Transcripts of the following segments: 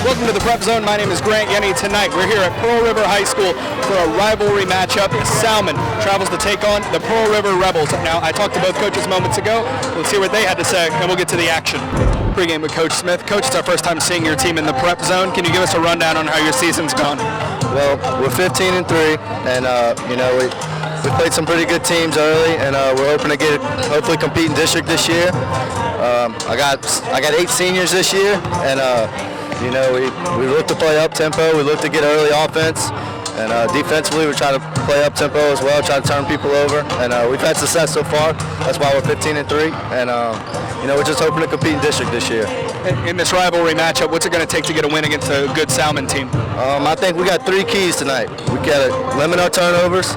Welcome to the Prep Zone. My name is Grant Yenny. Tonight we're here at Pearl River High School for a rivalry matchup. Salmen travels to take on the Pearl River Rebels. Now, I talked to both coaches moments ago. Let's hear what they had to say, and we'll get to the action. Pregame with Coach Smith. Coach, it's our first time seeing your team in the Prep Zone. Can you give us a rundown on how your season's gone? Well, we're 15-3, and we played some pretty good teams early, and we're hoping to hopefully compete in district this year. I got 8 seniors this year, and we look to play up tempo. We look to get early offense, and defensively we try to play up tempo as well, try to turn people over, and we've had success so far. That's why we're 15-3, and we're just hoping to compete in district this year. In this rivalry matchup, what's it going to take to get a win against a good Salmen team? I think we got 3 keys tonight. We got to limit our turnovers,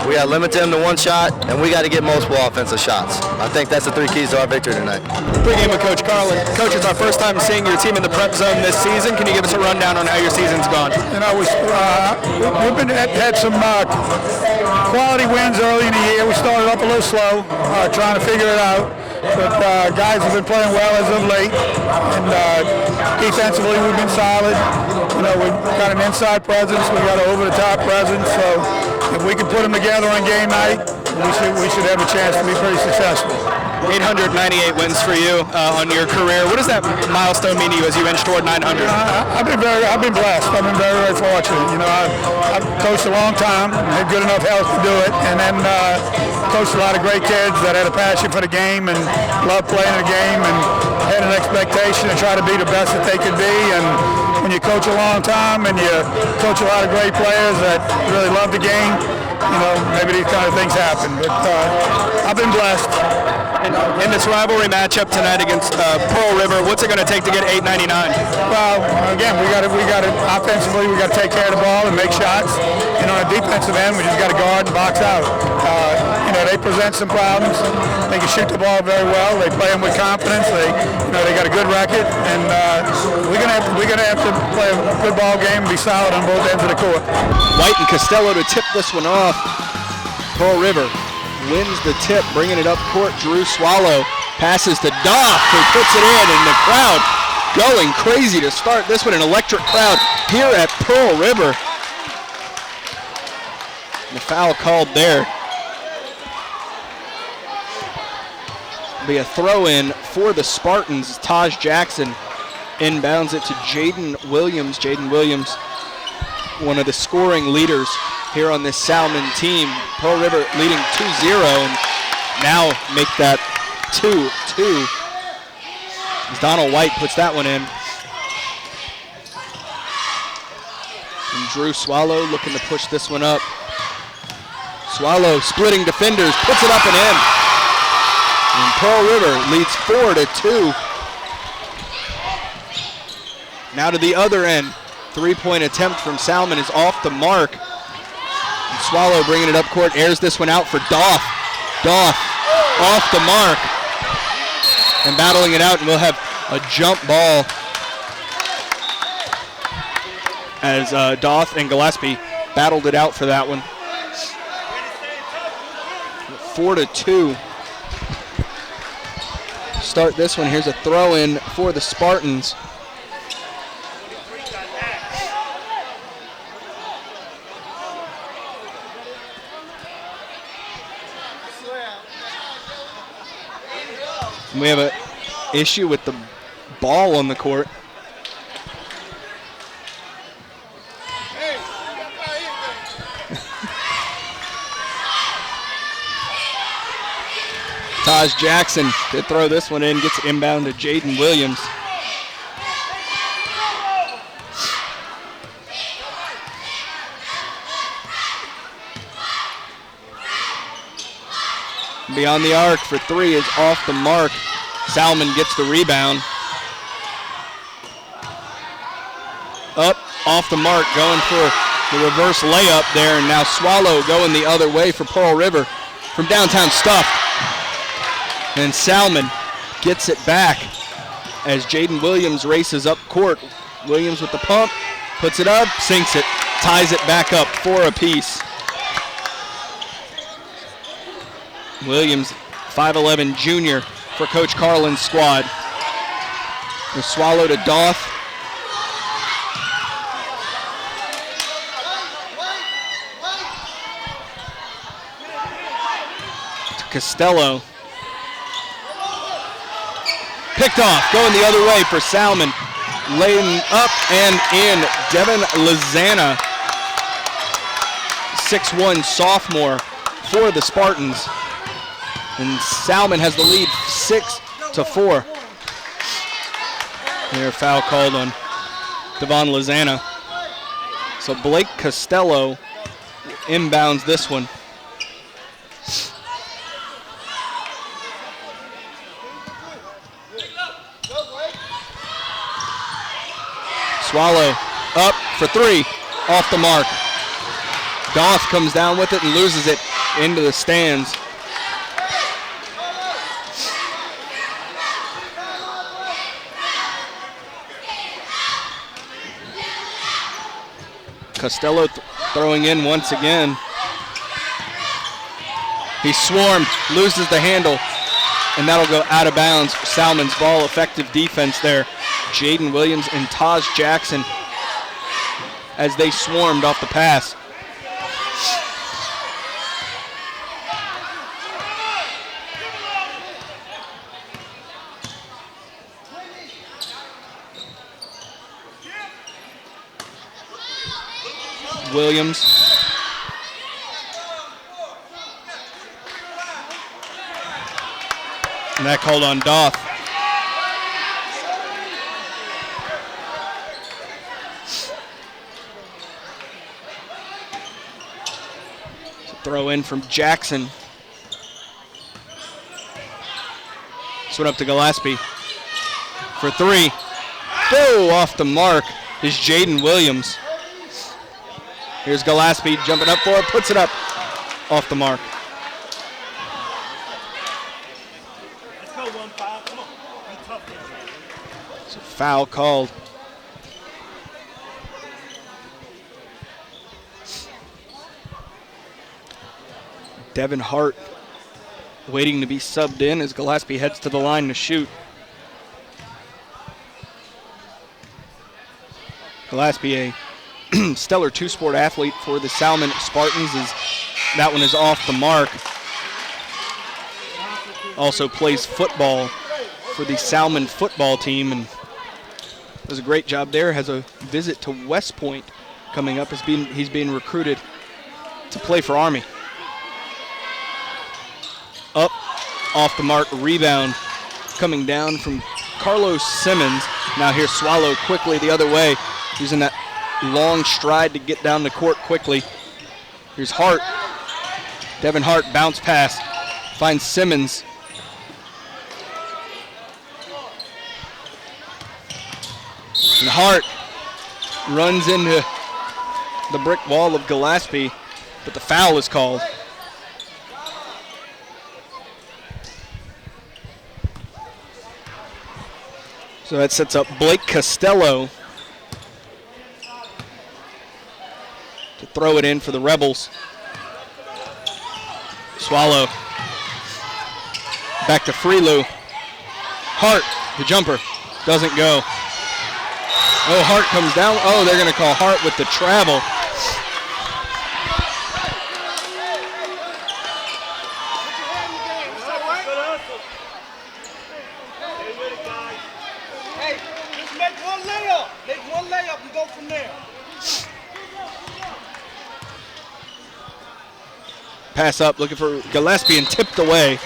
we got to limit them to 1 shot, and we got to get multiple offensive shots. I think that's the 3 keys to our victory tonight. Pregame with Coach Carlin. Coach, it's our first time seeing your team in the Prep Zone this season. Can you give us a rundown on how your season's gone? We've had some quality wins early in the year. We started up a little slow, trying to figure it out. But guys have been playing well as of late, and defensively we've been solid. We've got an inside presence, we've got an over-the-top presence. So if we can put them together on game night, we should have a chance to be pretty successful. 898 wins for you on your career. What does that milestone mean to you as you inch toward 900? I've been blessed. I've been very, very fortunate. I've coached a long time, had good enough health to do it, and then coached a lot of great kids that had a passion for the game and loved playing the game and had an expectation to try to be the best that they could be. And when you coach a long time and you coach a lot of great players that really love the game, maybe these kind of things happen. But I've been blessed. In this rivalry matchup tonight against Pearl River, what's it going to take to get 899? Well, again, we got to offensively, we got to take care of the ball and make shots. And on a defensive end, we just got to guard and box out. They present some problems. They can shoot the ball very well. They play them with confidence. They got a good record, and we're gonna have to play a good ball game and be solid on both ends of the court. White and Costello to tip this one off. Pearl River wins the tip, bringing it up court. Drew Swallow passes to Doff, who puts it in, and the crowd going crazy to start this one. An electric crowd here at Pearl River. The foul called there. Be a throw-in for the Spartans. Taj Jackson inbounds it to Jaden Williams. Jaden Williams, one of the scoring leaders here on this Salmen team. Pearl River leading 2-0, and now make that 2-2. As Donald White puts that one in. And Drew Swallow looking to push this one up. Swallow splitting defenders, puts it up and in. And Pearl River leads 4-2. Now to the other end. 3-point attempt from Salmen is off the mark. And Swallow bringing it up court, airs this one out for Doff. Doff off the mark. And battling it out, and we'll have a jump ball as Doff and Gillespie battled it out for that one. 4-2. Start this one. Here's a throw-in for the Spartans. We have an issue with the ball on the court. Taj Jackson to throw this one in, gets inbound to Jaden Williams. Beyond the arc for 3 is off the mark. Salmen gets the rebound. Up, off the mark, going for the reverse layup there, and now Swallow going the other way for Pearl River from downtown Stuff. And Salmen gets it back as Jaden Williams races up court. Williams with the pump, puts it up, sinks it, ties it back up, 4 apiece. Williams, 5'11" junior for Coach Carlin's squad. The Swallow to Doff. Costello. Picked off, going the other way for Salmen. Laying up and in. Devin Lizana, 6'1" sophomore for the Spartans. And Salmen has the lead 6-4. There, foul called on Devon Lizana. So Blake Costello inbounds this one. Swallow up for three, off the mark. Doss comes down with it and loses it into the stands. Costello throwing in once again. He's swarmed, loses the handle, and that'll go out of bounds for Salmen's ball. Effective defense there. Jaden Williams and Taj Jackson as they swarmed off the pass. Williams. And that called on Doth. Throw in from Jackson. This one up to Gillespie for three. Oh, off the mark is Jaden Williams. Here's Gillespie jumping up for it, puts it up off the mark. Let's go 1-5. Come on. Be tough. So foul called. Devin Hart waiting to be subbed in as Gillespie heads to the line to shoot. Gillespie, a stellar two-sport athlete for the Salmen Spartans, as that one is off the mark. Also plays football for the Salmen football team and does a great job there. Has a visit to West Point coming up. He's being recruited to play for Army. Up, off the mark, rebound coming down from Carlos Simmons. Now here's Swallow quickly the other way, using that long stride to get down the court quickly. Here's Hart. Devin Hart, bounce pass, finds Simmons. And Hart runs into the brick wall of Gillespie, but the foul is called. So that sets up Blake Costello to throw it in for the Rebels. Swallow. Back to Freelou. Hart, the jumper, doesn't go. Oh, Hart comes down. Oh, they're going to call Hart with the travel. Pass up, looking for Gillespie, and tipped away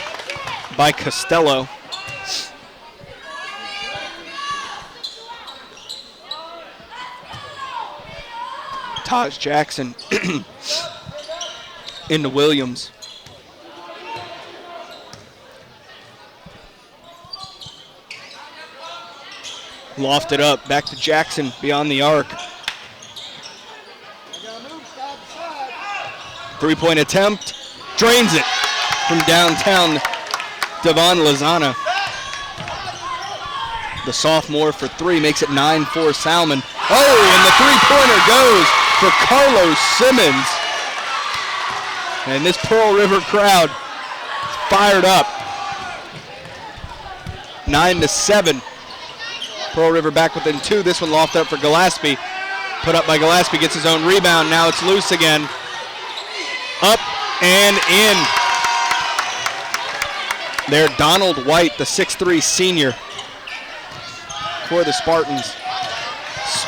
by Costello. Taj Jackson into Williams. Lofted up, back to Jackson beyond the arc. Three-point attempt, drains it from downtown. Devon Lizana, the sophomore, for three, makes it 9-4 Salmen. Oh, and the three-pointer goes for Carlos Simmons. And this Pearl River crowd fired up. 9-7. Pearl River back within two. This one lofted up for Gillespie. Put up by Gillespie, gets his own rebound. Now it's loose again. Up and in. There, Donald White, the 6'3" senior for the Spartans.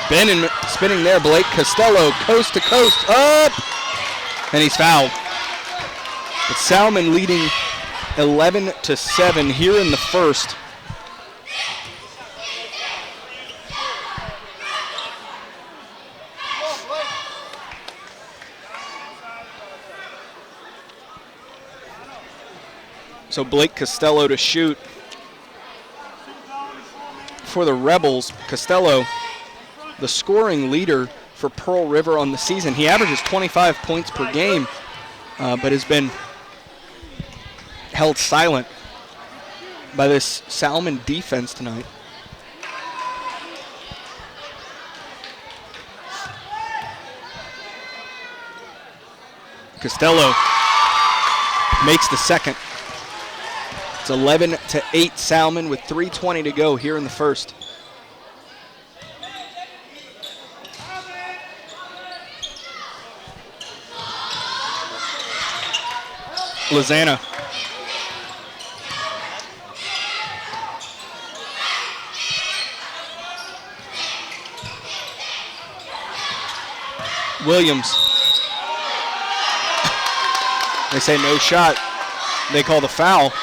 Spinning there, Blake Costello, coast to coast, up, and he's fouled. But Salmen leading 11-7 here in the first. So Blake Costello to shoot for the Rebels. Costello, the scoring leader for Pearl River on the season. He averages 25 points per game, but has been held silent by this Salmen defense tonight. Costello makes the second. It's 11-8 Salmen with 3:20 to go here in the first. Lozana. Williams. They say no shot. They call the foul.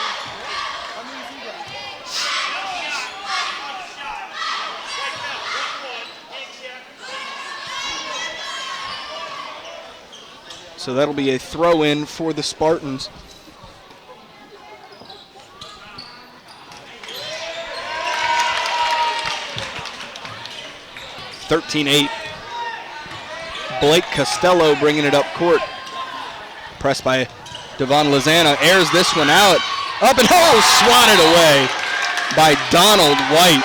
So that'll be a throw-in for the Spartans. (13-8). Blake Costello bringing it up court. Pressed by Devon Lozana. Airs this one out. Up and swatted away by Donald White.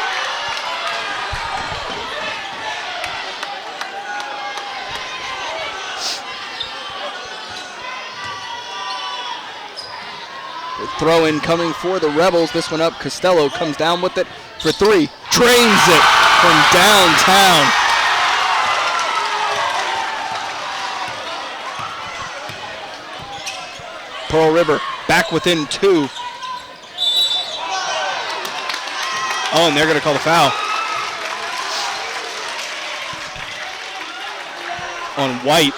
Throw-in coming for the Rebels. This one up. Costello comes down with it for three. Drains it from downtown. Pearl River back within two. Oh, and they're going to call the foul on White.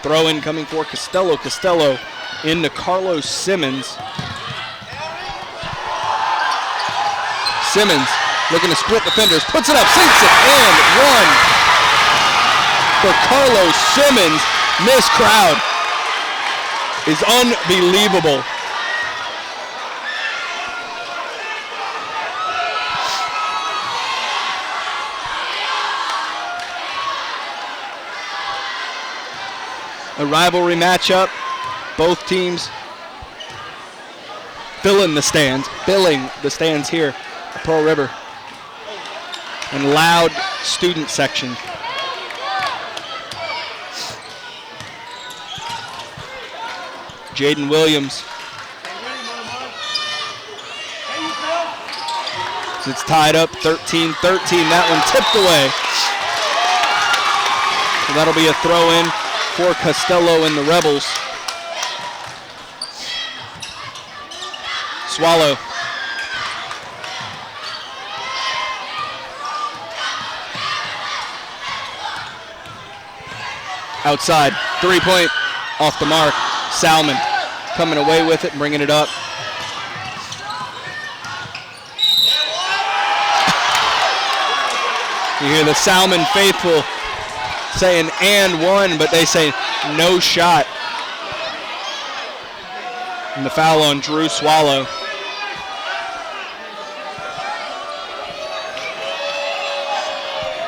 Throw-in coming for Costello. Costello into Carlos Simmons. Simmons looking to split defenders. Puts it up, sinks it, and one for Carlos Simmons. This crowd is unbelievable. A rivalry matchup. Both teams billing the stands here at Pearl River. And loud student section. Jaden Williams. It's tied up 13-13. That one tipped away. So that'll be a throw-in for Costello and the Rebels. Swallow. Outside, 3-point, off the mark. Salmen coming away with it and bringing it up. You hear the Salmen faithful saying and one, but they say no shot. And the foul on Drew Swallow.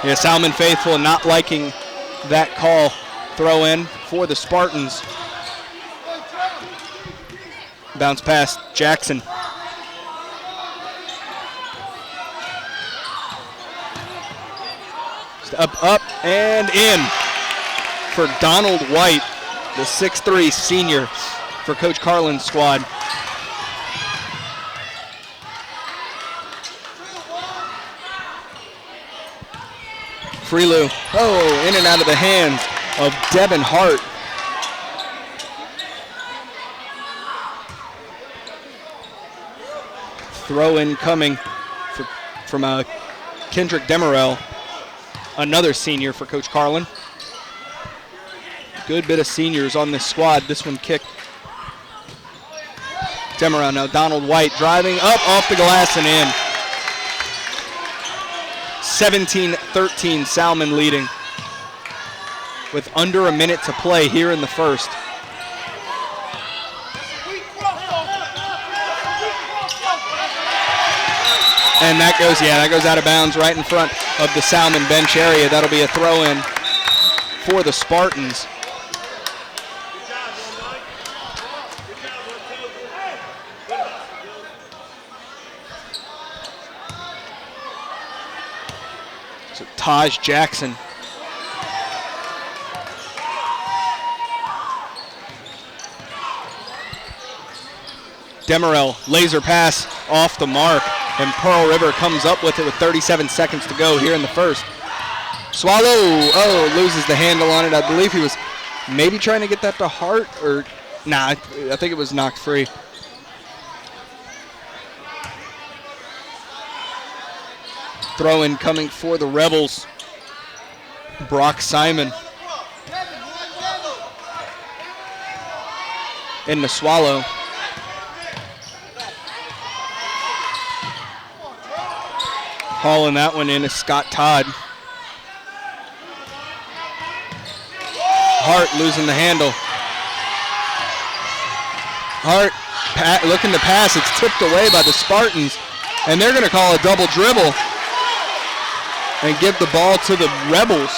Yeah, Salmen faithful not liking that call. Throw in for the Spartans. Bounce pass, Jackson. Up, and in for Donald White, the 6'3" senior for Coach Carlin's squad. Freelou, in and out of the hands of Devin Hart. Throw in coming from Kendrick Demerell, another senior for Coach Carlin. Good bit of seniors on this squad. This one kicked. Demerell now. Donald White driving up off the glass and in. 17-13 Salmen leading with under a minute to play here in the first. And that goes out of bounds right in front of the Salmen bench area. That'll be a throw in for the Spartans. So Taj Jackson. Demerell, laser pass off the mark, and Pearl River comes up with it with 37 seconds to go here in the first. Swallow, loses the handle on it. I believe he was maybe trying to get that to Hart, or nah, I think it was knocked free. Throw in coming for the Rebels. Brock Simon. In the Swallow. Hauling that one in is Scott Todd. Hart losing the handle. Hart looking to pass. It's tipped away by the Spartans, and they're going to call a double dribble and give the ball to the Rebels.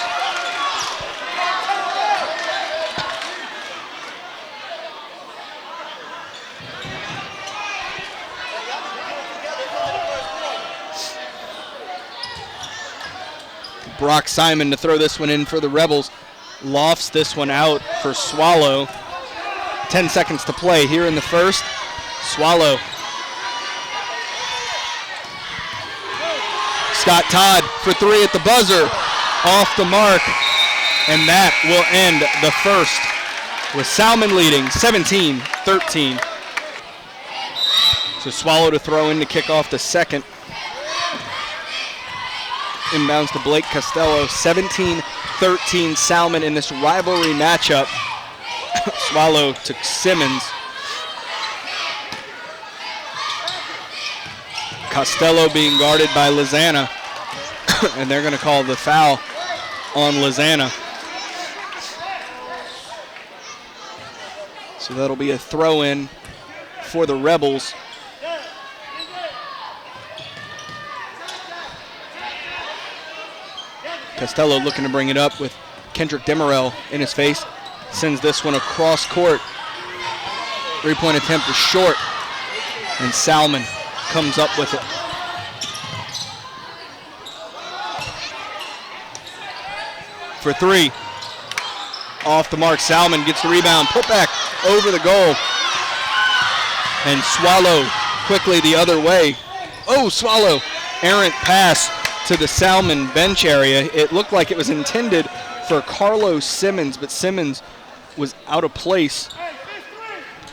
Brock Simon to throw this one in for the Rebels. Lofts this one out for Swallow. 10 seconds to play here in the first. Swallow. Scott Todd for three at the buzzer. Off the mark. And that will end the first with Salmen leading 17-13. So Swallow to throw in to kick off the second. Inbounds to Blake Costello. 17-13 Salmen in this rivalry matchup. Swallow to Simmons. Costello being guarded by Lizana. And they're going to call the foul on Lizana. So that'll be a throw in for the Rebels. Costello looking to bring it up with Kendrick Demerell in his face. Sends this one across court. Three-point attempt is short. And Salmen comes up with it. For three. Off the mark. Salmen gets the rebound. Put back over the goal. And Swallow quickly the other way. Oh, Swallow. Errant pass to the Salmen bench area. It looked like it was intended for Carlos Simmons, but Simmons was out of place.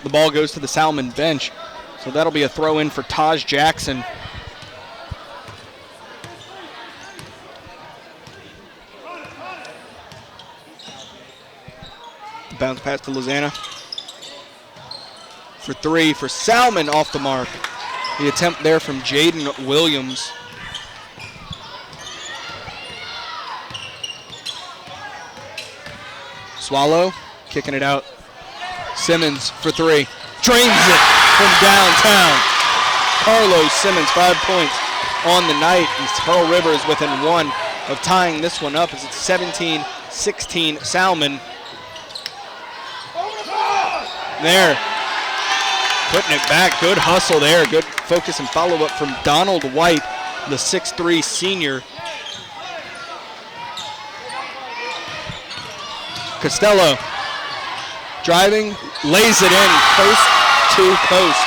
The ball goes to the Salmen bench. So that'll be a throw in for Taj Jackson. Bounce pass to Lizana. For three for Salmen off the mark. The attempt there from Jaden Williams. Swallow kicking it out. Simmons for three. Drains it from downtown. Carlos Simmons, 5 points on the night. And Pearl River is within one of tying this one up as it's 17-16 Salmen. There. Putting it back. Good hustle there. Good focus and follow-up from Donald White, the 6'3 senior. Costello driving, lays it in, coast to coast.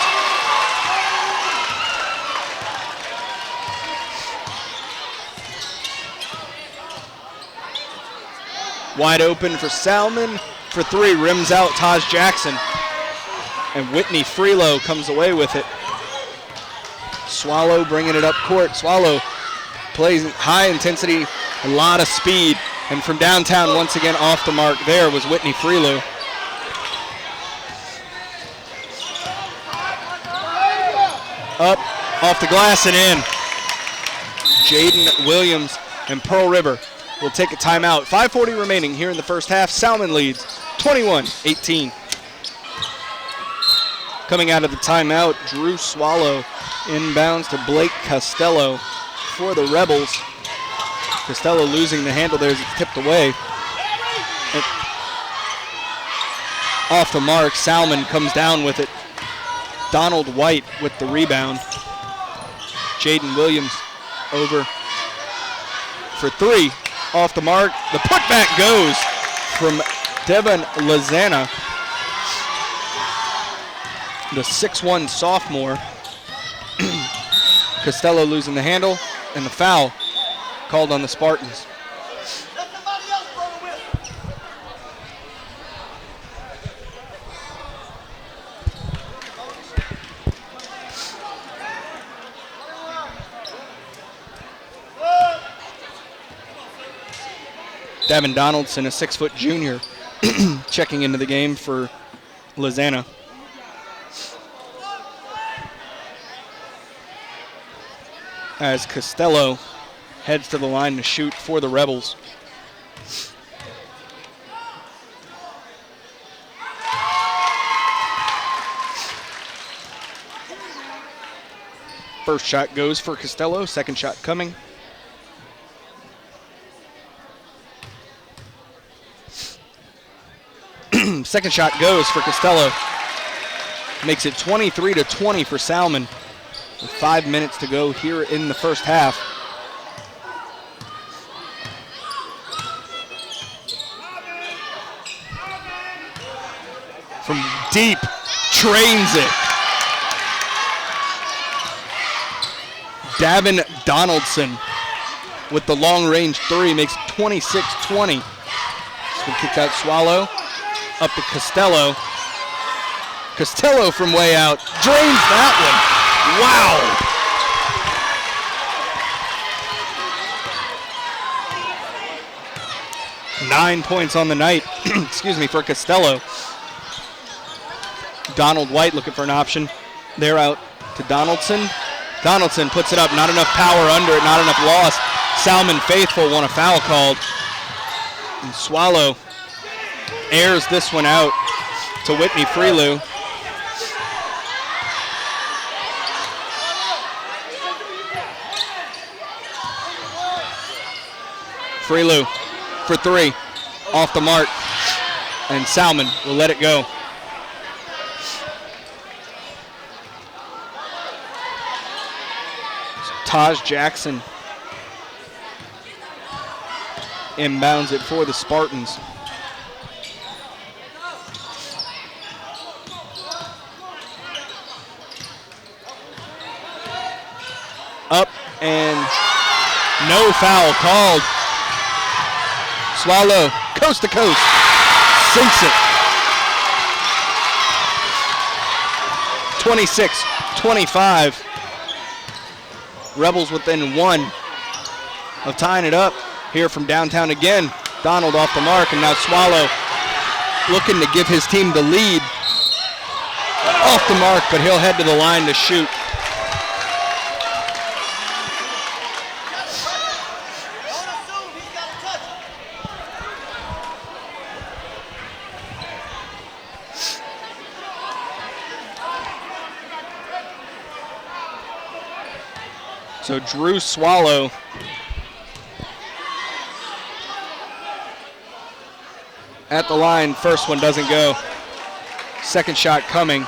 Wide open for Salmen. For three, rims out Taj Jackson. And Whitney Freelo comes away with it. Swallow bringing it up court. Swallow plays high intensity, a lot of speed. And from downtown, once again off the mark there was Whitney Freelou. Up, off the glass and in. Jaden Williams and Pearl River will take a timeout. 5:40 remaining here in the first half. Salmen leads 21-18. Coming out of the timeout, Drew Swallow inbounds to Blake Costello for the Rebels. Costello losing the handle there as it's tipped away. And off the mark, Salmen comes down with it. Donald White with the rebound. Jaden Williams over for three. Off the mark, the putback goes from Devin Lozana, the 6'1" sophomore. Costello losing the handle, and the foul called on the Spartans. Davin Donaldson, a 6' junior, checking into the game for Lozana. As Costello heads to the line to shoot for the Rebels. First shot goes for Costello, second shot coming. Second shot goes for Costello. Makes it 23-20 for Salmen. With 5 minutes to go here in the first half. From deep, trains it. Davin Donaldson with the long-range three makes it 26-20. It's been kicked out Swallow. Up to Costello. Costello from way out. Drains that one. Wow. 9 points on the night, excuse me, for Costello. Donald White looking for an option. They're out to Donaldson. Donaldson puts it up, not enough power under it, not enough loss. Salmen faithful want a foul called. And Swallow airs this one out to Whitney Freelou. Freelou for three, off the mark, and Salmen will let it go. Taj Jackson inbounds it for the Spartans. Up and no foul called. Swallow, coast to coast, sinks it. 26-25. Rebels within one of tying it up here from downtown again. Donald off the mark, and now Swallow looking to give his team the lead. Off the mark, but he'll head to the line to shoot. So Drew Swallow at the line. First one doesn't go. Second shot coming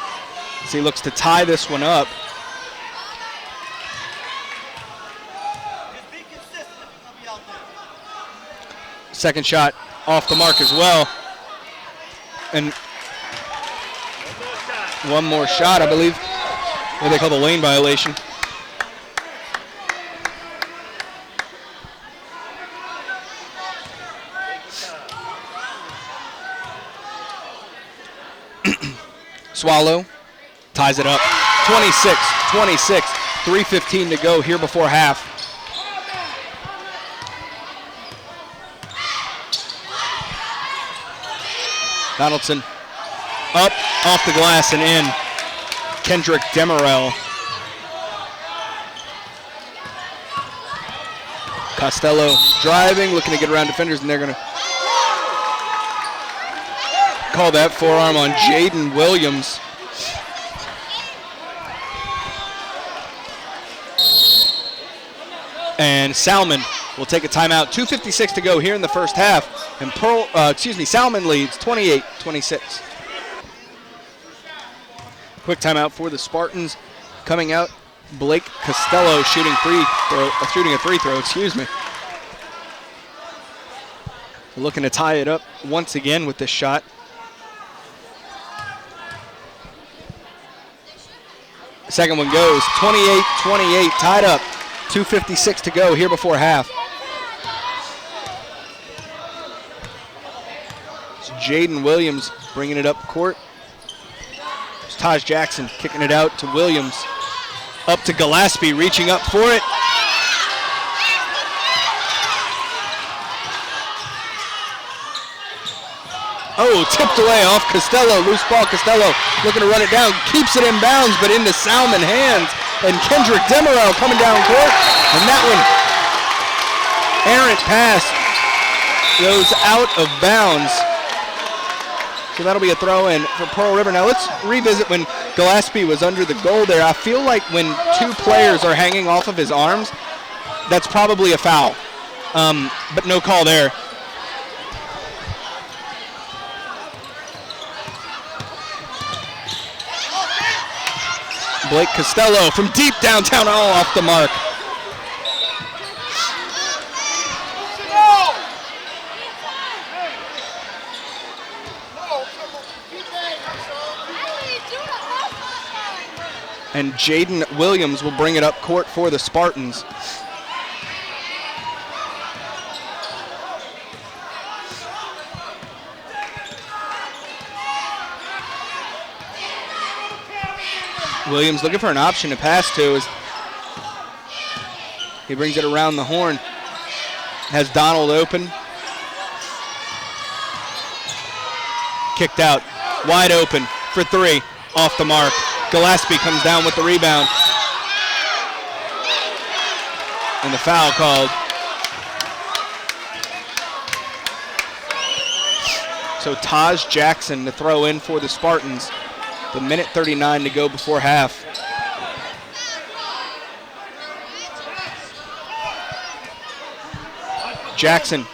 as he looks to tie this one up. Second shot off the mark as well. And one more shot, I believe, what they call the lane violation. Swallow ties it up. 26-26. 3:15 to go here before half. Donaldson up, off the glass and in. Kendrick Demerell. Costello driving, looking to get around defenders, and they're going to call that forearm on Jaden Williams. And Salmen will take a timeout. 2:56 to go here in the first half. And Salmen leads 28-26. Quick timeout for the Spartans. Coming out, Blake Costello shooting a free throw, Looking to tie it up once again with this shot. Second one goes, 28-28, tied up. 2:56 to go here before half. It's Jaden Williams bringing it up court. It's Taj Jackson kicking it out to Williams. Up to Gillespie, reaching up for it. Oh, tipped away off Costello. Loose ball, Costello looking to run it down. Keeps it in bounds, but into Salmen hands. And Kendrick Demerell coming down court. And that one, errant pass, goes out of bounds. So that'll be a throw in for Pearl River. Now let's revisit when Gillespie was under the goal there. I feel like when two players are hanging off of his arms, that's probably a foul. But no call there. Blake Costello from deep downtown, all off the mark. And Jaden Williams will bring it up court for the Spartans. Williams looking for an option to pass to as he brings it around the horn. Has Donald open. Kicked out, wide open for three, off the mark. Gillespie comes down with the rebound. And the foul called. So Taj Jackson to throw in for the Spartans. The minute 39 to go before half. Jackson.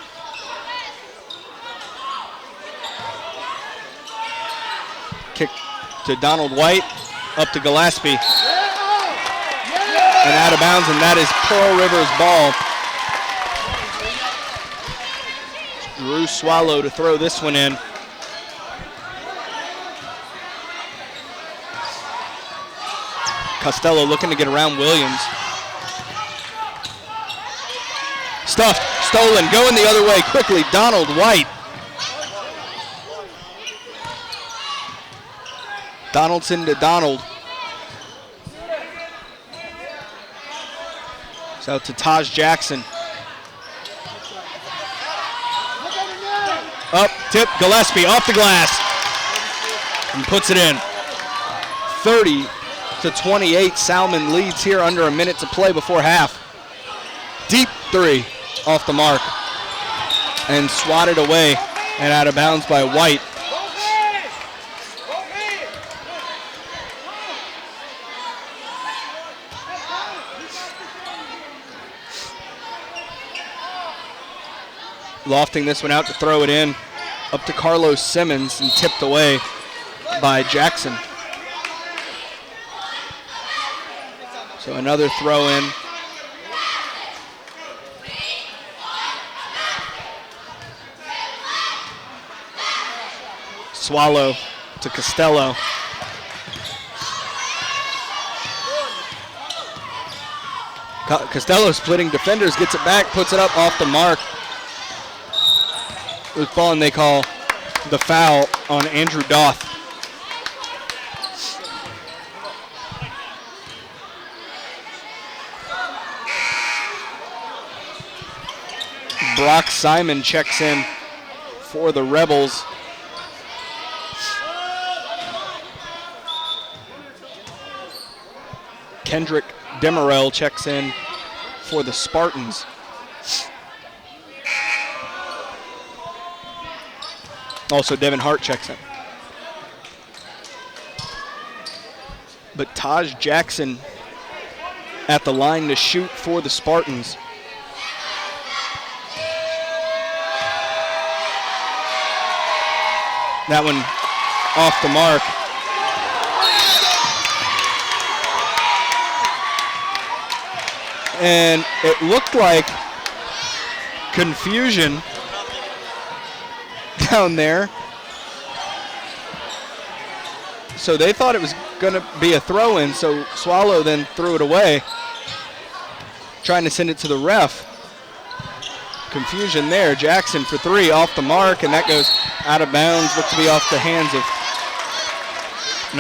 Kick to Donald White, up to Gillespie. And out of bounds, and that is Pearl River's ball. Drew Swallow to throw this one in. Costello looking to get around Williams. Stuffed, stolen, going the other way quickly, Donald White. Donaldson to Donald. So to Taj Jackson. Up, tip, Gillespie off the glass. And puts it in. 30-28, Salmen leads here under a minute to play before half. Deep three off the mark. And swatted away and out of bounds by White. Lofting this one out to throw it in. Up to Carlos Simmons and tipped away by Jackson. So another throw in. Swallow to Costello. Costello splitting defenders, gets it back, puts it up off the mark. Loose ball, and they call the foul on Andrew Doth. Brock Simon checks in for the Rebels. Kendrick Demerell checks in for the Spartans. Also, Devin Hart checks in. But Taj Jackson at the line to shoot for the Spartans. That one off the mark. And it looked like confusion down there. So they thought it was going to be a throw-in, so Swallow then threw it away, trying to send it to the ref. Confusion there. Jackson for three, off the mark, and that goes out of bounds. Looks to be off the hands of,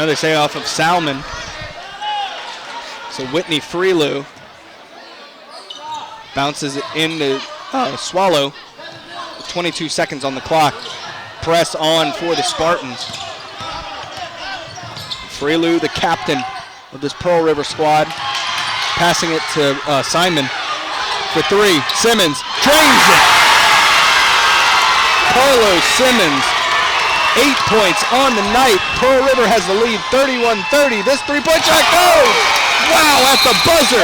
they say off of Salmen. So Whitney Freelou bounces it into Swallow. 22 seconds on the clock. Press on for the Spartans. Freelou, the captain of this Pearl River squad, passing it to Simon for three. Simmons drains it. Carlos Simmons, 8 points on the night. Pearl River has the lead, 31-30. This three-point shot goes! Wow, at the buzzer.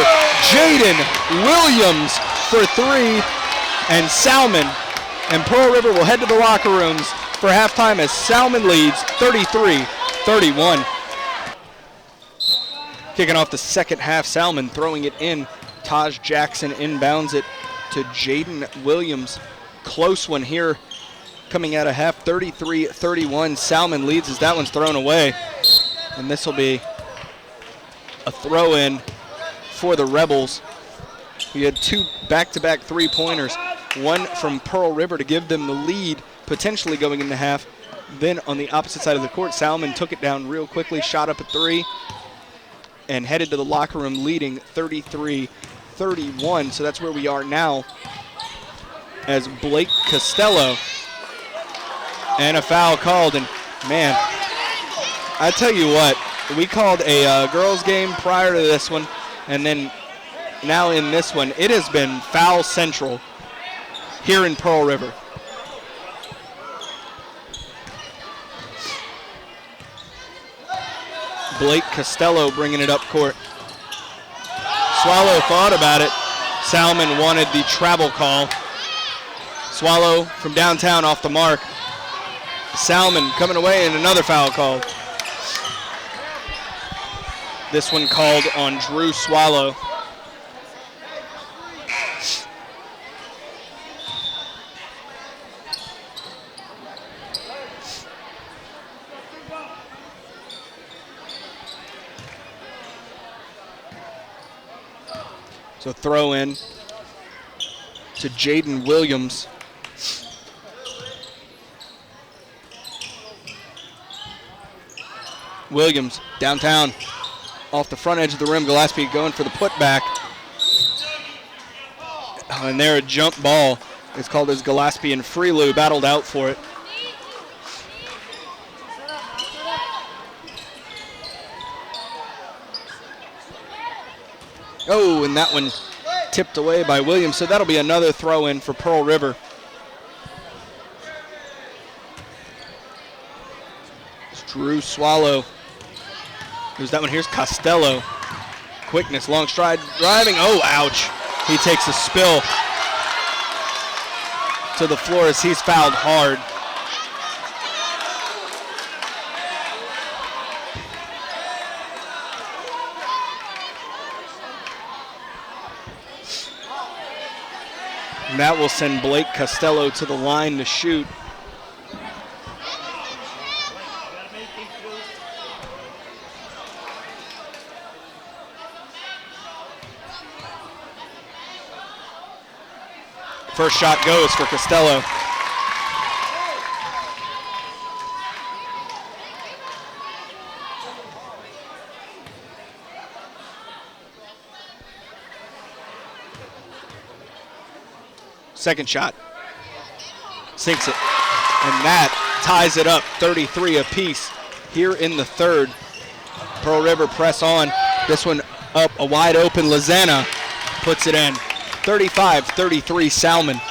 Jaden Williams for three, and Salmen and Pearl River will head to the locker rooms for halftime as Salmen leads 33-31. Kicking off the second half, Salmen throwing it in. Taj Jackson inbounds it to Jaden Williams. Close one here coming out of half, 33-31. Salmen leads as that one's thrown away. And this will be a throw-in for the Rebels. We had two back-to-back three-pointers, one from Pearl River to give them the lead, potentially going into half. Then on the opposite side of the court, Salmen took it down real quickly, shot up a three, and headed to the locker room leading 33-31. So that's where we are now as Blake Costello, and a foul called. And man, I tell you what, we called a girls game prior to this one, and then now in this one, it has been foul central here in Pearl River. Blake Costello bringing it up court. Swallow thought about it. Salmen wanted the travel call. Swallow from downtown off the mark. Salmen coming away and another foul called. This one called on Drew Swallow. So throw in to Jaden Williams. Williams downtown off the front edge of the rim. Gillespie going for the putback. And there a jump ball is called as Gillespie and Freelou battled out for it. Oh, and that one tipped away by Williams, so that'll be another throw-in for Pearl River. It's Drew Swallow. There's that one. Here's Costello. Quickness, long stride, driving. Oh, ouch. He takes a spill to the floor as he's fouled hard. And that will send Blake Costello to the line to shoot. First shot goes for Costello. Second shot. Sinks it. And that ties it up, 33 apiece here in the third. Pearl River press on. This one up, a wide open. Lizana puts it in. 35-33 Salmen.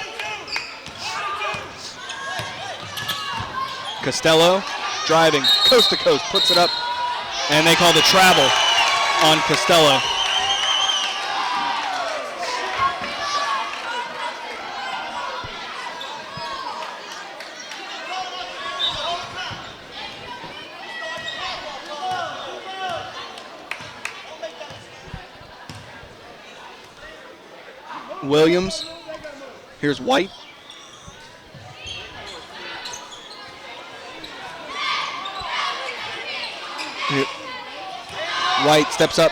Costello driving coast to coast, puts it up, and they call the travel on Costello. Williams. Here's White. White steps up.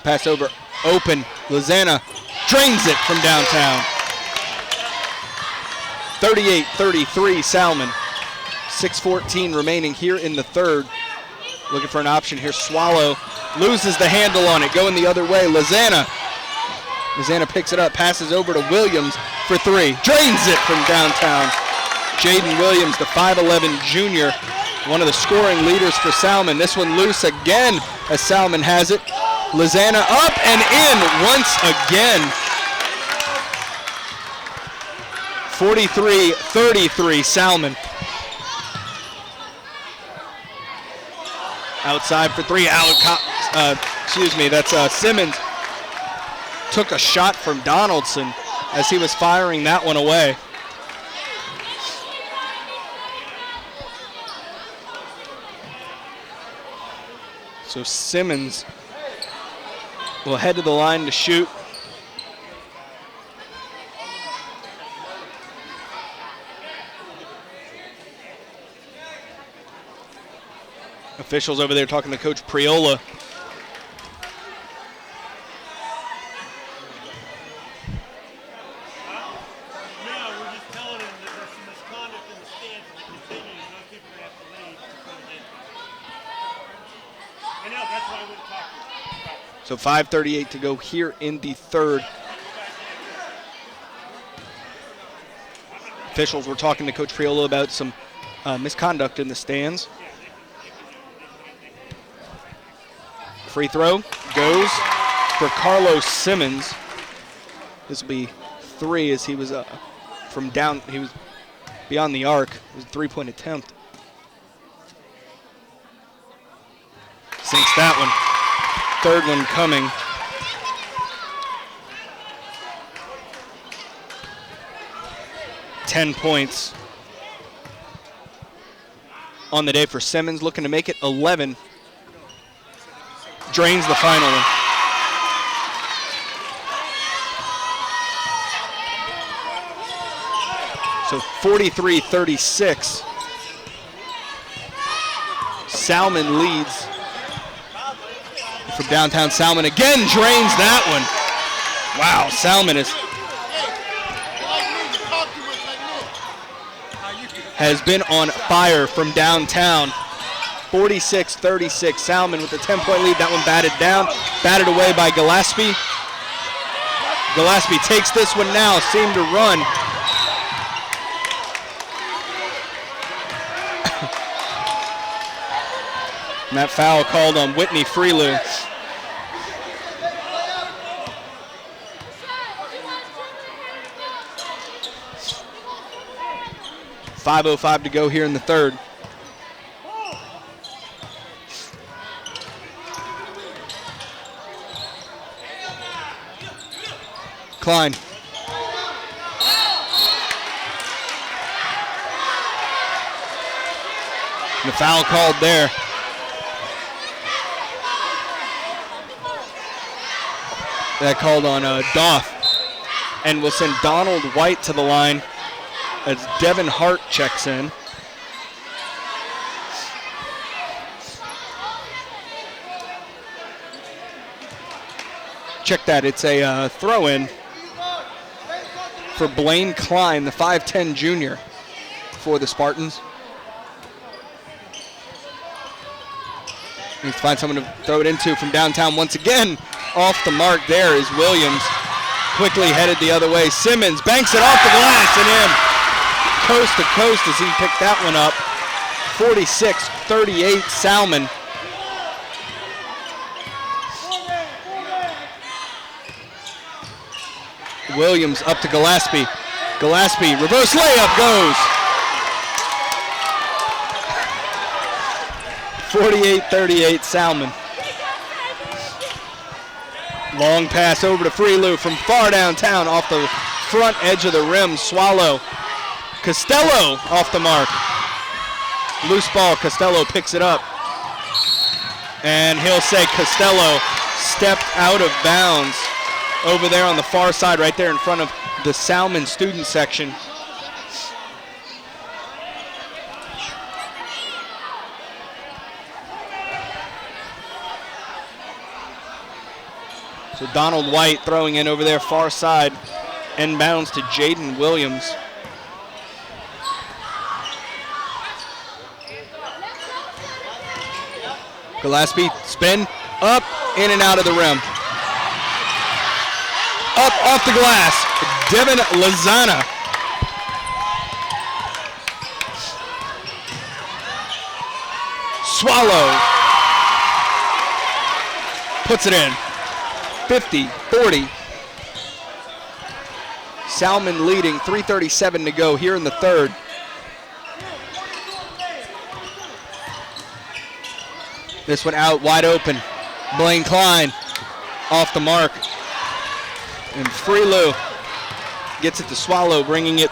Pass over. Open. Lizana drains it from downtown. 38-33 Salmen. 6:14 remaining here in the third. Looking for an option here. Swallow loses the handle on it. Going the other way. Lizana picks it up. Passes over to Williams for three. Drains it from downtown. Jaden Williams, the 5'11 junior, one of the scoring leaders for Salmen. This one loose again as Salmen has it. Lizana up and in once again. 43-33 Salmen. Outside for three. That's Simmons. Took a shot from Donaldson as he was firing that one away. So Simmons will head to the line to shoot. Officials over there talking to Coach Priola. So 5:38 to go here in the third. Officials were talking to Coach Priola about some misconduct in the stands. Free throw goes for Carlos Simmons. This will be three as he was he was beyond the arc. It was a three-point attempt. Sinks that one. Third one coming. Ten points on the day for Simmons, looking to make it 11. Drains the final one. So 43-36. Salmen leads. From downtown, Salmen again drains that one. Wow, Salmen has been on fire from downtown. 46-36, Salmen with a 10-point lead. That one batted down, batted away by Gillespie. Gillespie takes this one now, seemed to run. And that foul called on Whitney Freelou. .505 to go here in the third. Klein. The foul called there. That called on Doff. And will send Donald White to the line as Devin Hart checks in. Check that, it's a throw-in for Blaine Klein, the 5'10 junior for the Spartans. Needs to find someone to throw it into from downtown once again. Off the mark there is Williams. Quickly headed the other way. Simmons banks it off the glass and in. Coast to coast as he picked that one up. 46-38 Salmen. Williams up to Gillespie. Gillespie, reverse layup goes. 48-38 Salmen. Long pass over to Freelou from far downtown off the front edge of the rim. Swallow. Costello off the mark. Loose ball, Costello picks it up. And he'll say Costello stepped out of bounds over there on the far side, right there in front of the Salmen student section. So Donald White throwing in over there far side. Inbounds to Jaden Williams. Gillespie, spin, up, in and out of the rim. Up off the glass, Devin Lozana. Swallow puts it in. 50-40. Salmen leading, 3:37 to go here in the third. This one out, wide open. Blaine Klein off the mark. And Freelou gets it to Swallow, bringing it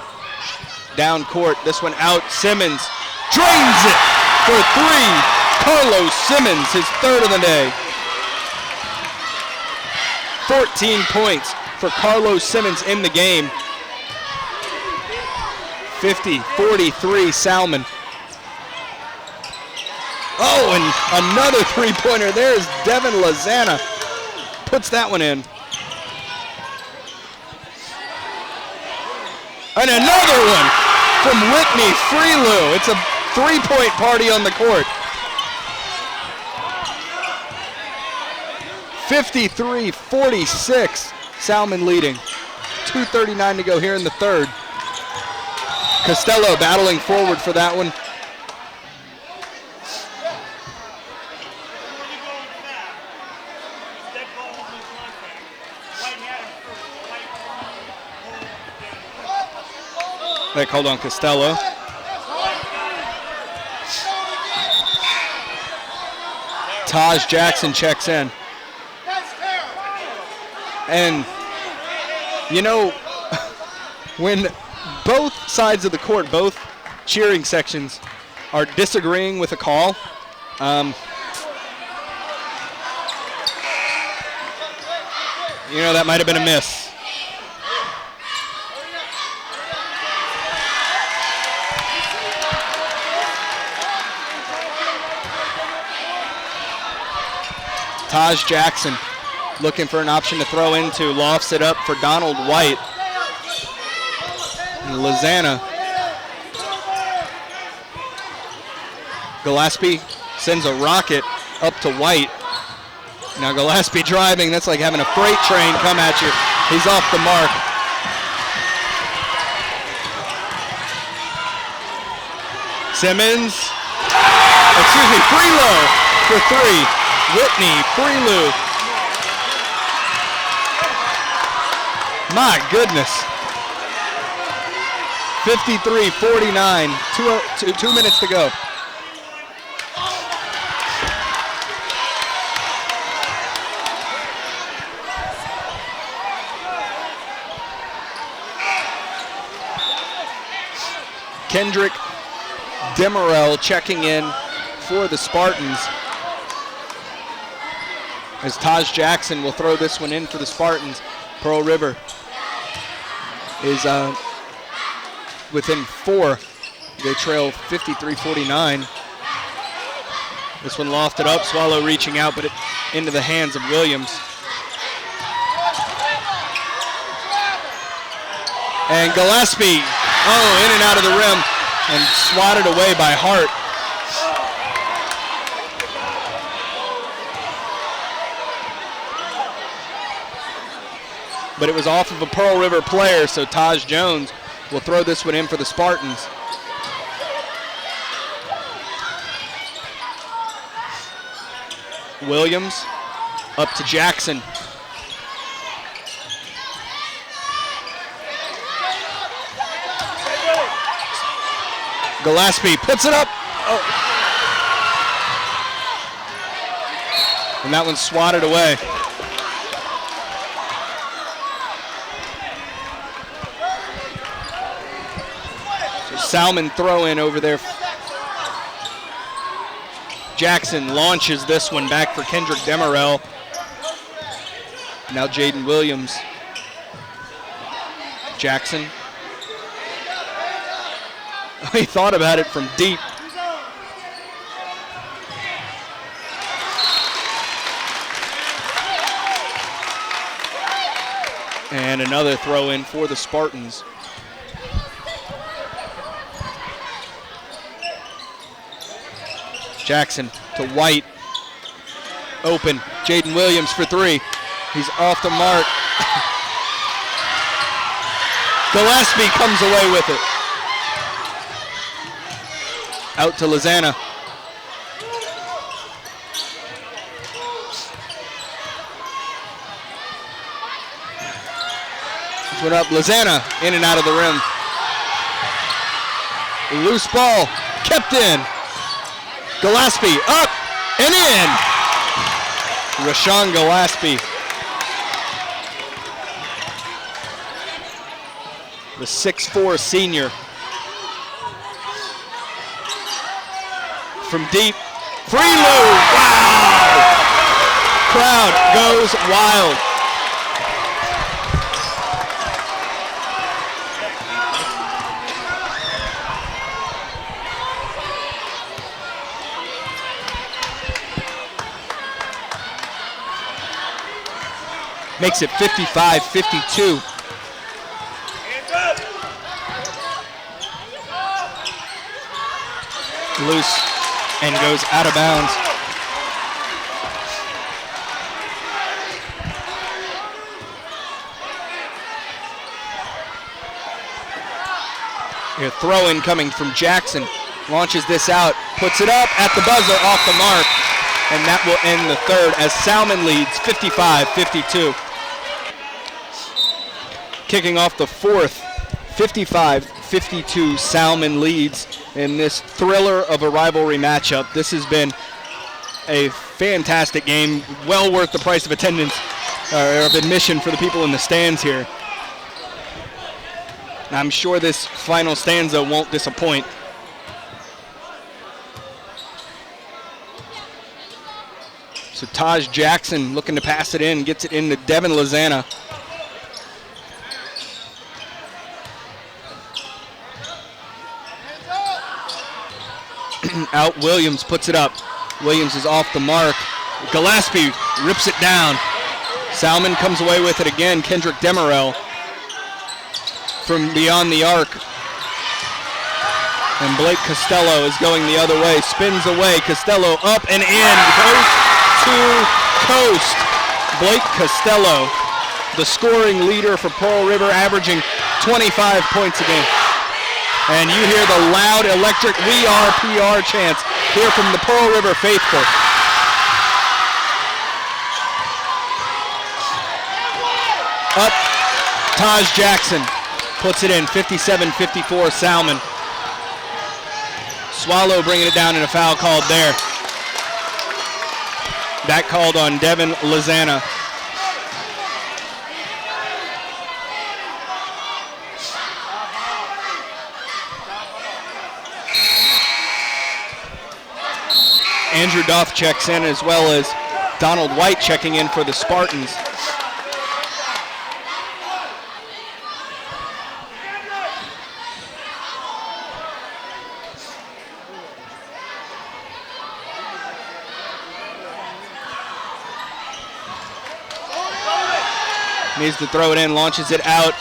down court. This one out, Simmons drains it for three. Carlos Simmons, his third of the day. 14 points for Carlos Simmons in the game. 50-43 Salmen. Oh, and another three-pointer. There's Devin Lozana. Puts that one in. And another one from Whitney Freelou. It's a three-point party on the court. 53-46, Salmen leading. 2:39 to go here in the third. Costello battling forward for that one. They called on Costello. Taj Jackson checks in. And, you know, when both sides of the court, both cheering sections, are disagreeing with a call, you know, that might have been a miss. Taj Jackson looking for an option to throw into, lofts it up for Donald White. And Lozana. Gillespie sends a rocket up to White. Now Gillespie driving, that's like having a freight train come at you. He's off the mark. Simmons, Freelou for three. Whitney, Freelou. My goodness. 53-49, 2 minutes to go. Kendrick Demerel checking in for the Spartans. As Taj Jackson will throw this one in for the Spartans. Pearl River is within 4. They trail 53-49. This one lofted up, Swallow reaching out, but into the hands of Williams. And Gillespie, in and out of the rim and swatted away by Hart. but it was off of a Pearl River player, so Taj Jones will throw this one in for the Spartans. Williams up to Jackson. Gillespie puts it up. Oh. And that one's swatted away. So Salmen throw in over there. Jackson launches this one back for Kendrick Demerell. Now Jaden Williams. Jackson. He thought about it from deep. And another throw in for the Spartans. Jackson to White. Open. Jaden Williams for three. He's off the mark. Gillespie comes away with it. Out to Lozana. This one up. Lozana in and out of the rim. Loose ball. Kept in. Gillespie up and in. Rashawn Gillespie. The 6'4" senior. From deep. Free Lou. Wow. Crowd goes wild. Makes it 55-52. Loose and goes out of bounds. Your throw-in coming from Jackson. Launches this out, puts it up at the buzzer, off the mark, and that will end the third as Salmen leads 55-52. Kicking off the fourth, 55-52, Salmen leads in this thriller of a rivalry matchup. This has been a fantastic game, well worth the price of attendance, or of admission for the people in the stands here. I'm sure this final stanza won't disappoint. So Taj Jackson looking to pass it in, gets it into Devin Lozana. Out Williams, puts it up. Williams is off the mark. Gillespie rips it down. Salmen comes away with it again. Kendrick Demerell from beyond the arc. And Blake Costello is going the other way. Spins away. Costello up and in. Coast to coast. Blake Costello, the scoring leader for Pearl River, averaging 25 points a game. And you hear the loud electric "We Are PR" chants here from the Pearl River faithful. Up, Taj Jackson puts it in, 57-54 Salmen. Swallow bringing it down and a foul called there. That called on Devin Lozana. Andrew Duff checks in, as well as Donald White checking in for the Spartans. Needs to throw it in, launches it out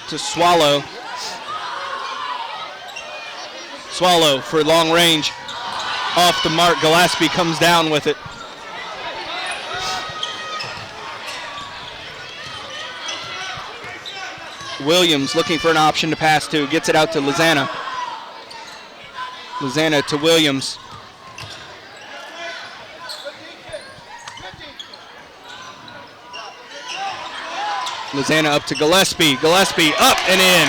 to Swallow. Swallow for long range. Off the mark, Gillespie comes down with it. Williams looking for an option to pass to. Gets it out to Lozana. Lozana to Williams. Lozana up to Gillespie. Gillespie up and in.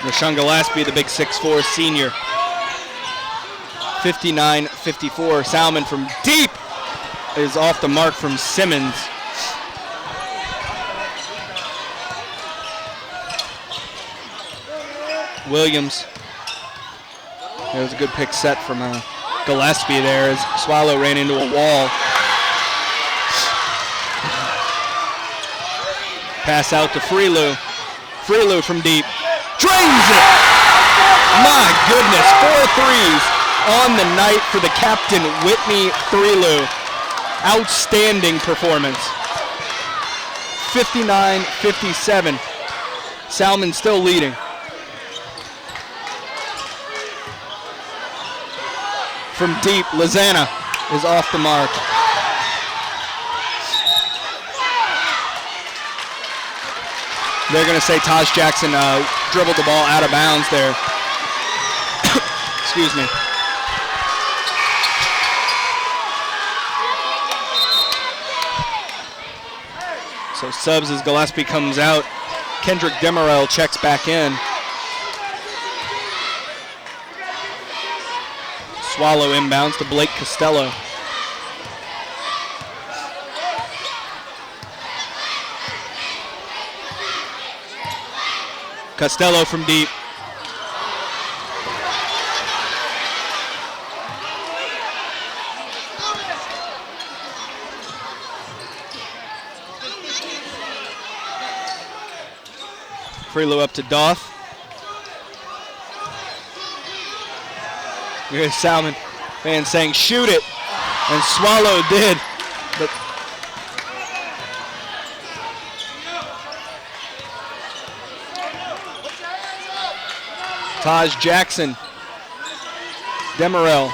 Rashawn Gillespie, the big 6'4" senior. 59-54. Salmen from deep is off the mark from Simmons. Williams. There's a good pick set from Gillespie there as Swallow ran into a wall. Pass out to Freelou. Freelou from deep. Drains it! My goodness, 4 threes on the night for the captain, Whitney Freelou. Outstanding performance. 59-57. Salmen still leading. From deep, Lozana is off the mark. They're going to say Taj Jackson dribbled the ball out of bounds there. Excuse me. So subs as Gillespie comes out. Kendrick Demerel checks back in. Swallow inbounds to Blake Costello. Costello from deep. Freelou up to Doth. Here's Salmen fans saying shoot it, and Swallow did. But Taj Jackson, Demerel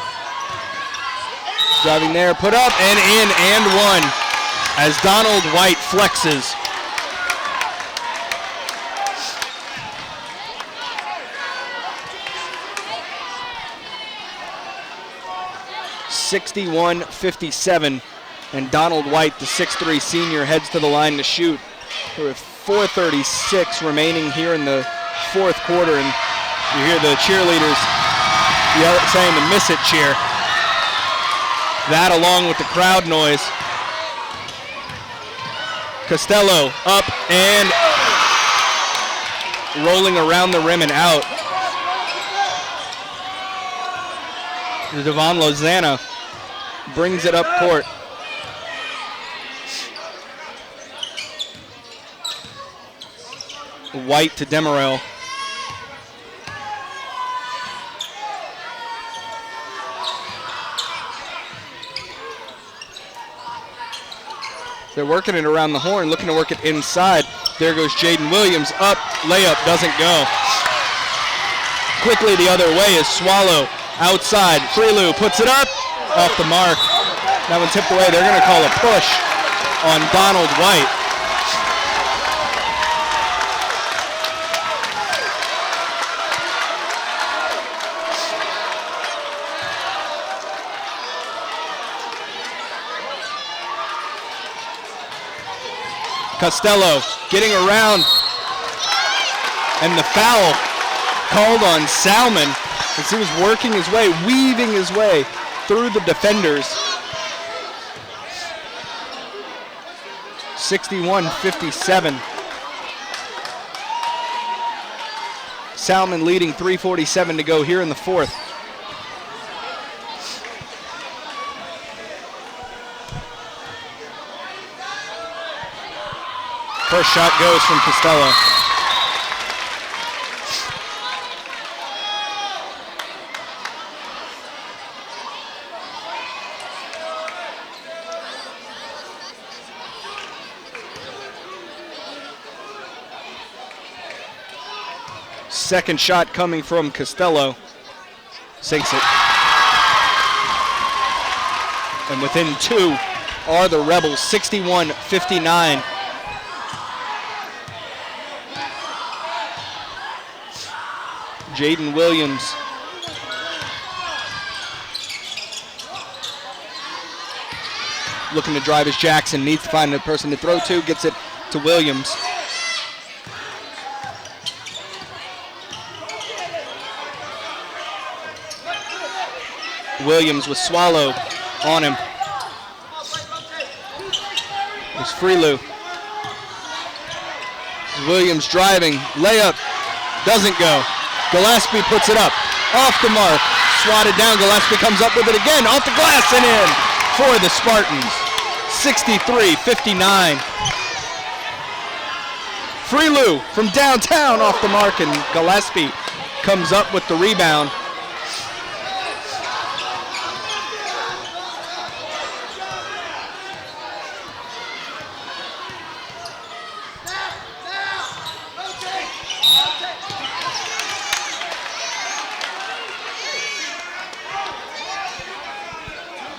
driving there, put up and in and one as Donald White flexes. (61-57), and Donald White, the 6'3" senior, heads to the line to shoot. There are 4:36 remaining here in the fourth quarter, and you hear the cheerleaders saying the miss it cheer. That along with the crowd noise. Costello up and rolling around the rim and out. Devon Lozana brings it up court. White to Demerel. They're working it around the horn, looking to work it inside. There goes Jaden Williams, up, layup, doesn't go. Quickly the other way is Swallow, outside. Freelou puts it up, off the mark. That one tipped away. They're going to call a push on Donald White. Costello getting around, and the foul called on Salmen as he was working his way, weaving his way through the defenders. 61-57. Salmen leading, 3:47 to go here in the fourth. First shot goes from Costello. Second shot coming from Costello. Sinks it. And within two are the Rebels, 61-59. Jaden Williams. Looking to drive is Jackson. Needs to find a person to throw to. Gets it to Williams. Williams with Swallow on him. It's Freelou. Williams driving. Layup. Doesn't go. Gillespie puts it up. Off the mark. Swatted down. Gillespie comes up with it again. Off the glass and in for the Spartans. 63-59. Freelou from downtown off the mark, and Gillespie comes up with the rebound.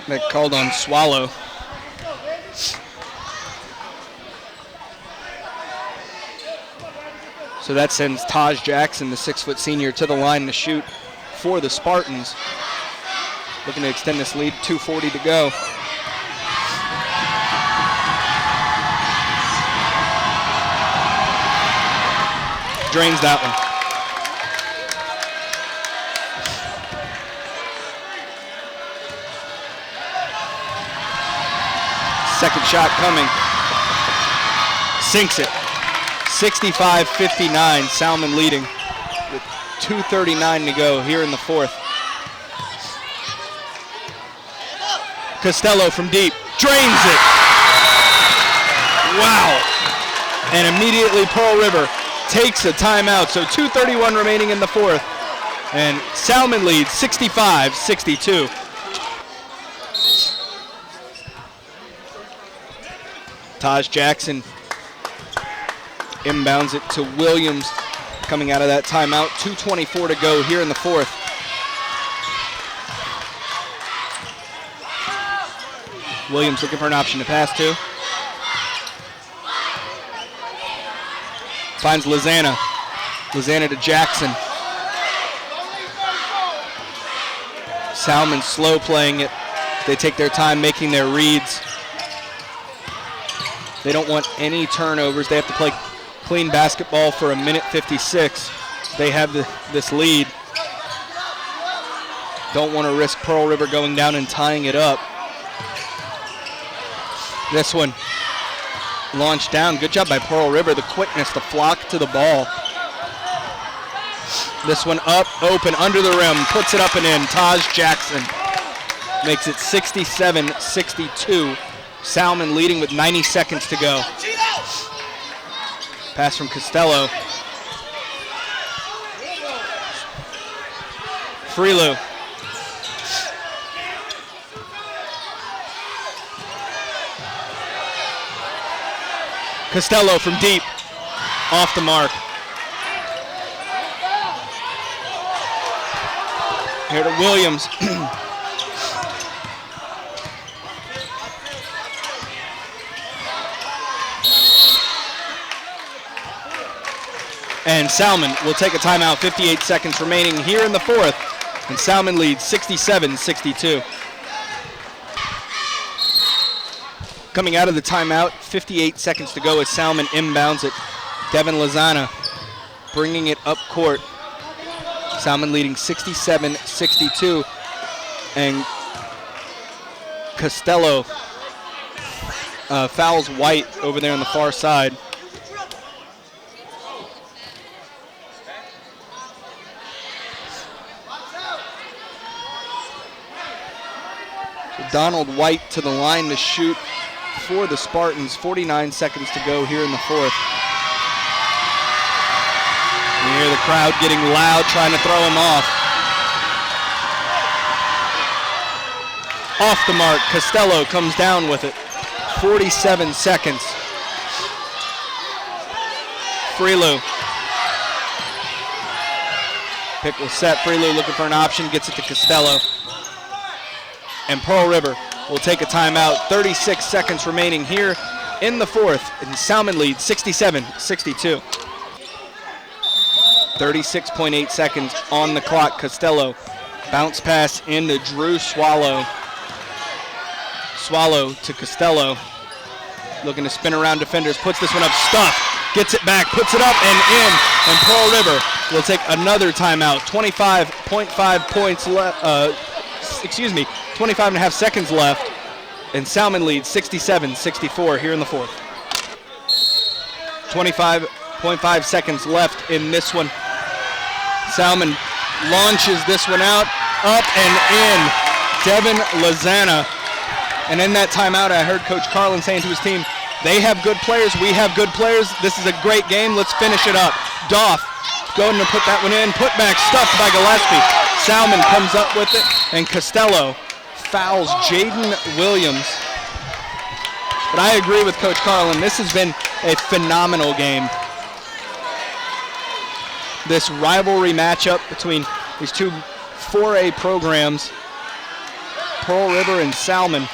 They called on Swallow. So that sends Taj Jackson, the 6-foot senior, to the line to shoot for the Spartans. Looking to extend this lead, 2:40 to go. Drains that one. Second shot coming. Sinks it. 65-59, Salmen leading with 2:39 to go here in the fourth. Costello from deep, drains it. Wow. And immediately Pearl River takes a timeout, so 2:31 remaining in the fourth. And Salmen leads 65-62. Taj Jackson inbounds it to Williams coming out of that timeout. 2:24 to go here in the fourth. Williams looking for an option to pass to. Finds Lozana. Lozana to Jackson. Salmen slow playing it. They take their time making their reads. They don't want any turnovers. They have to play clean basketball for 1:56. They have this lead. Don't want to risk Pearl River going down and tying it up. This one launched down. Good job by Pearl River. The quickness, the flock to the ball. This one up, open, under the rim. Puts it up and in. Taj Jackson makes it 67-62. Salmen leading with 90 seconds to go. Pass from Costello. Freelou. Costello from deep. Off the mark. Here to Williams. And Salmen will take a timeout, 58 seconds remaining here in the fourth. And Salmen leads 67-62. Coming out of the timeout, 58 seconds to go as Salmen inbounds it. Devin Lozana bringing it up court. Salmen leading 67-62. And Costello fouls White over there on the far side. Donald White to the line to shoot for the Spartans. 49 seconds to go here in the fourth. You hear the crowd getting loud, trying to throw him off. Off the mark, Costello comes down with it. 47 seconds. Freelou. Pick will set. Freelou looking for an option, gets it to Costello. And Pearl River will take a timeout. 36 seconds remaining here in the fourth. And Salmen leads 67-62. 36.8 seconds on the clock. Costello, bounce pass into Drew Swallow. Swallow to Costello. Looking to spin around defenders, puts this one up, stuffed, gets it back, puts it up and in, and Pearl River will take another timeout. 25.5 points left, 25 and a half seconds left, and Salmen leads 67-64 here in the fourth. 25.5 seconds left in this one. Salmen launches this one out, up and in. Devin Lozana. And in that timeout, I heard Coach Carlin saying to his team, they have good players, we have good players. This is a great game, let's finish it up. Doff going to put that one in, put back, stuffed by Gillespie. Salmen comes up with it, and Costello fouls Jaden Williams. But I agree with Coach Carlin, this has been a phenomenal game. This rivalry matchup between these two 4A programs, Pearl River and Salmen.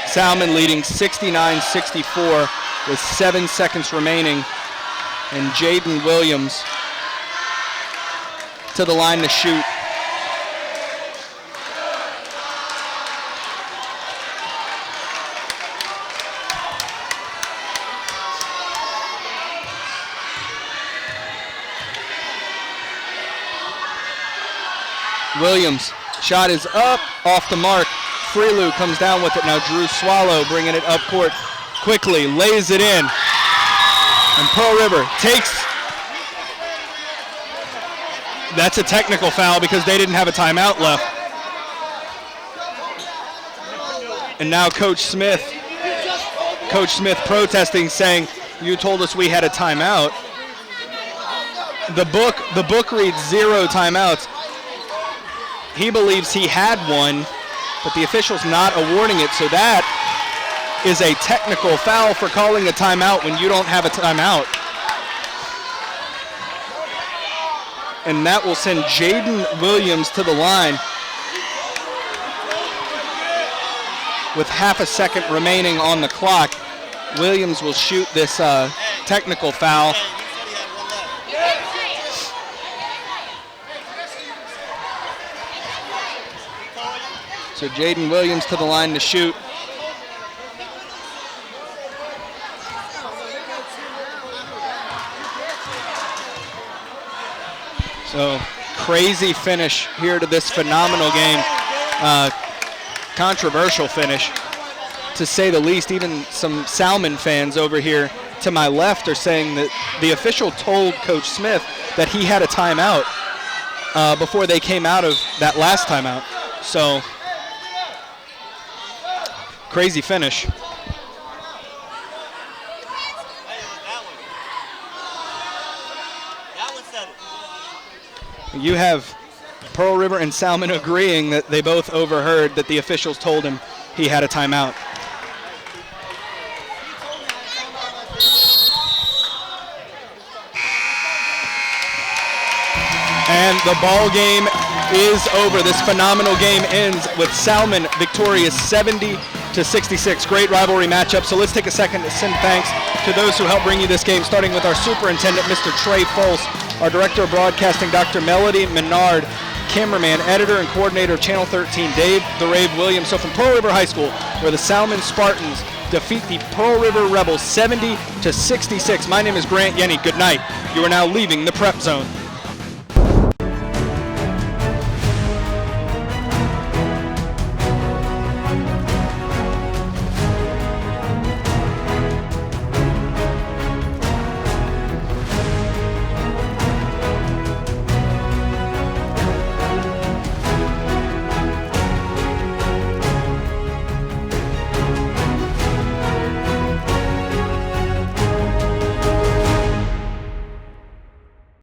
Salmen leading 69-64 with 7 seconds remaining. And Jaden Williams to the line to shoot. Williams, shot is up, off the mark. Freelou comes down with it. Now Drew Swallow bringing it up court quickly, lays it in. And Pearl River takes, that's a technical foul because they didn't have a timeout left. And now Coach Smith protesting, saying, you told us we had a timeout. The book reads 0 timeouts. He believes he had one, but the official's not awarding it, so that is a technical foul for calling a timeout when you don't have a timeout. And that will send Jaden Williams to the line with half a second remaining on the clock. Williams will shoot this technical foul. So Jaden Williams to the line to shoot. So crazy finish here to this phenomenal game. Controversial finish, to say the least. Even some Salmen fans over here to my left are saying that the official told Coach Smith that he had a timeout before they came out of that last timeout. So crazy finish. You have Pearl River and Salmen agreeing that they both overheard that the officials told him he had a timeout. And the ball game is over. This phenomenal game ends with Salmen victorious 70-66. Great rivalry matchup. So let's take a second to send thanks to those who helped bring you this game, starting with our superintendent, Mr. Trey Folse, our director of broadcasting, Dr. Melody Menard, cameraman, editor, and coordinator of Channel 13, Dave the Rave Williams. So from Pearl River High School, where the Salmen Spartans defeat the Pearl River Rebels 70-66. My name is Grant Yenny. Good night. You are now leaving the Prep Zone.